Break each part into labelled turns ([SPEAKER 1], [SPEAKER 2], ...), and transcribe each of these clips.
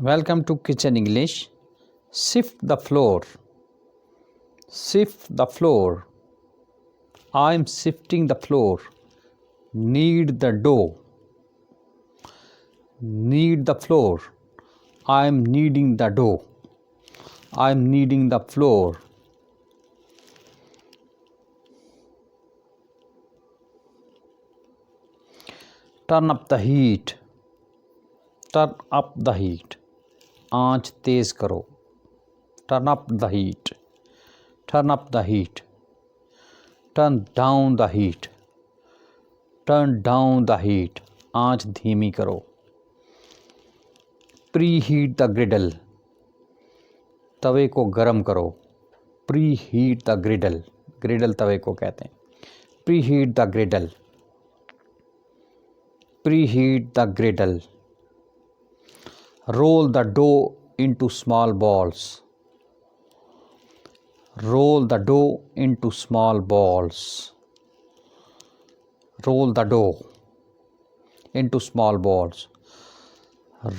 [SPEAKER 1] Welcome to Kitchen English. Sift the flour. Sift the flour. I'm sifting the flour. Knead the dough. Knead the flour. I'm kneading the dough. I'm kneading the flour. Turn up the heat. Turn up the heat. आँच तेज करो. Turn up the heat. Turn up the heat. Turn down the heat. Turn down the heat. आँच धीमी करो. Preheat the griddle. तवे को गरम करो. Preheat the griddle. Griddle तवे को कहते हैं. Preheat the griddle. Preheat the griddle. Roll the dough into small balls. Roll the dough into small balls. Roll the dough into small balls.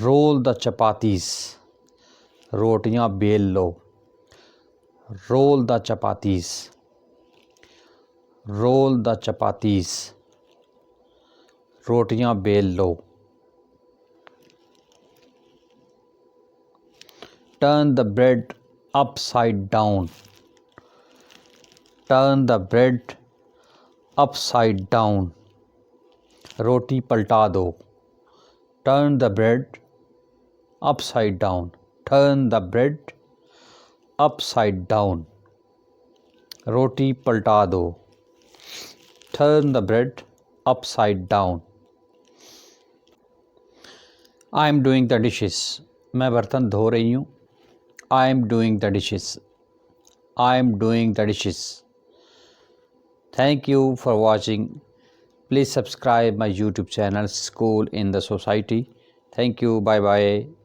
[SPEAKER 1] Roll the chapattis. रोटियां बेल लो. Roll the chapattis. Roll the chapattis. रोटियां बेल लो. Turn the bread upside down. Turn the bread upside down. रोटी पलटा दो. Turn the bread upside down. Turn the bread upside down. रोटी पलटा दो. Turn the bread upside down. I am doing the dishes. मैं बर्तन धो रही हूँ. I am doing the dishes. I am doing the dishes. Thank you for watching. Please subscribe my YouTube channel School in the Society. Thank you. Bye bye.